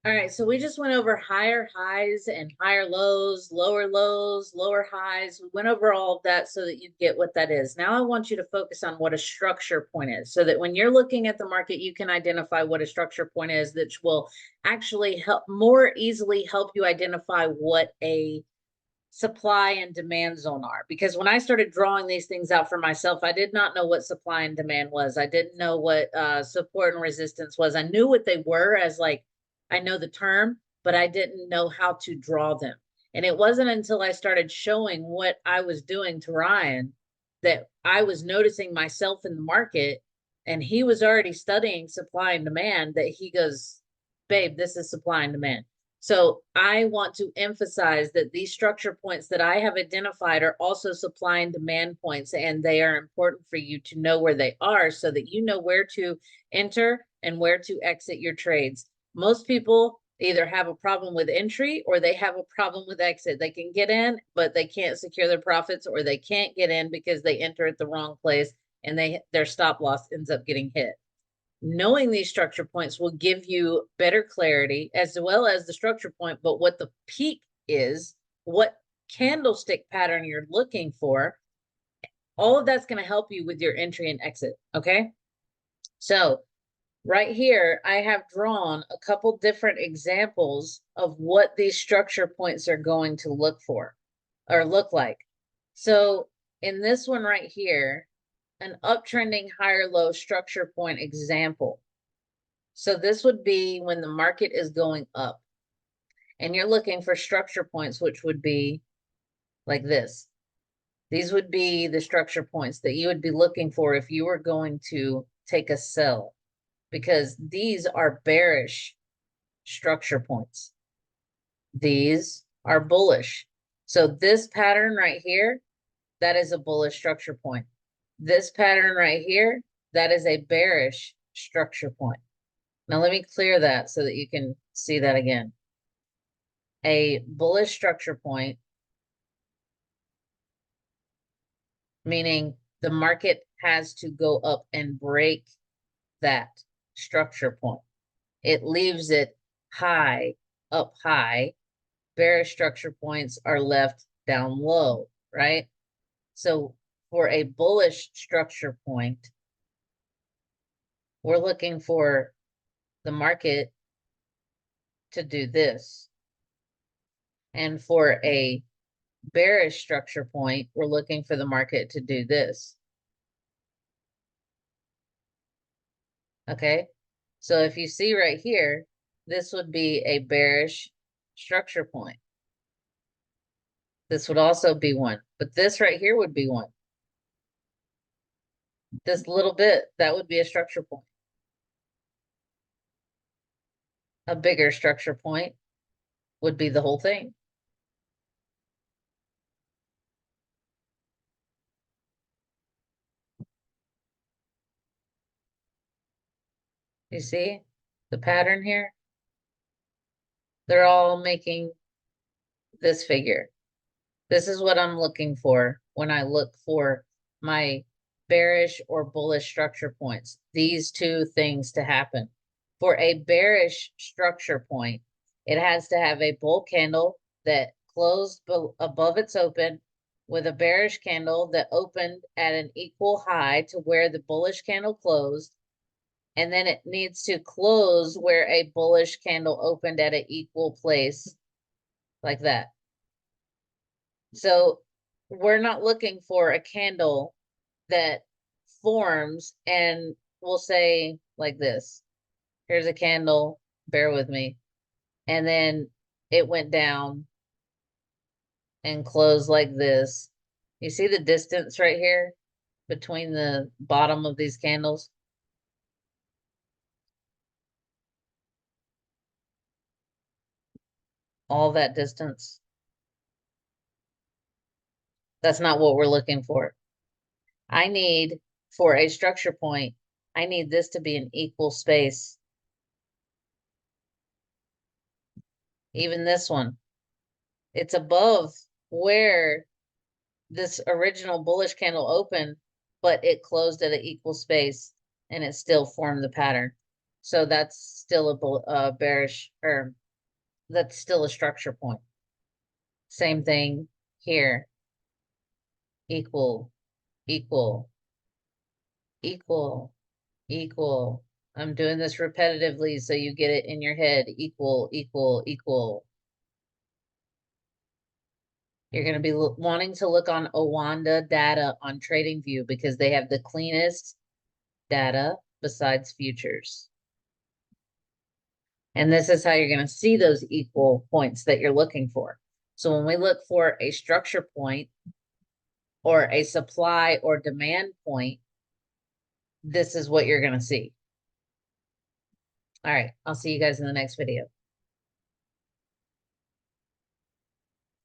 All right, so we just went over higher highs and higher lows, lower highs. We went over all of that so that you get what that is. Now I want you to focus on what a structure point is so that when you're looking at the market, you can identify what a structure point is that will actually help more easily help you identify what a supply and demand zone are. Because when I started drawing these things out for myself, I did not know what supply and demand was. I didn't know what support and resistance was. I knew what they were as like, I know the term, but I didn't know how to draw them. And it wasn't until I started showing what I was doing to Ryan that I was noticing myself in the market, and he was already studying supply and demand, that he goes, babe, this is supply and demand. So I want to emphasize that these structure points that I have identified are also supply and demand points, and they are important for you to know where they are so that you know where to enter and where to exit your trades. Most people either have a problem with entry or they have a problem with exit. They can get in, but they can't secure their profits, or they can't get in because they enter at the wrong place and their stop loss ends up getting hit. Knowing these structure points will give you better clarity as well as the structure point, but what the peak is, what candlestick pattern you're looking for, all of that's going to help you with your entry and exit. Okay. So right here, I have drawn a couple different examples of what these structure points are going to look for or look like. So in this one right here, an uptrending higher low structure point example. So this would be when the market is going up and you're looking for structure points, which would be like this. These would be the structure points that you would be looking for if you were going to take a sell, because these are bearish structure points. These are bullish. So this pattern right here, that is a bullish structure point. This pattern right here, that is a bearish structure point. Now let me clear that so that you can see that again. A bullish structure point, meaning the market has to go up and break that structure point. It leaves it high, up high. Bearish structure points are left down low, right? So for a bullish structure point, we're looking for the market to do this. And for a bearish structure point, we're looking for the market to do this. Okay, so if you see right here, this would be a bearish structure point. This would also be one, but this right here would be one. This little bit, that would be a structure point. A bigger structure point would be the whole thing. You see the pattern here? They're all making this figure. This is what I'm looking for when I look for my bearish or bullish structure points. These two things to happen. For a bearish structure point, it has to have a bull candle that closed above its open with a bearish candle that opened at an equal high to where the bullish candle closed. And then it needs to close where a bullish candle opened at an equal place, like that. So we're not looking for a candle that forms and we'll say like this. Here's a candle, bear with me. And then it went down and closed like this. You see the distance right here between the bottom of these candles? All that distance. That's not what we're looking for. I need, for a structure point, I need this to be an equal space. Even this one. It's above where this original bullish candle opened, but it closed at an equal space and it still formed the pattern. So that's still a bearish, or that's still a structure point. Same thing here. Equal, equal, equal, equal. I'm doing this repetitively so you get it in your head. Equal, equal, equal. You're going to be wanting to look on Owanda data on TradingView because they have the cleanest data besides futures. And this is how you're going to see those equal points that you're looking for. So when we look for a structure point or a supply or demand point, this is what you're going to see. All right, I'll see you guys in the next video.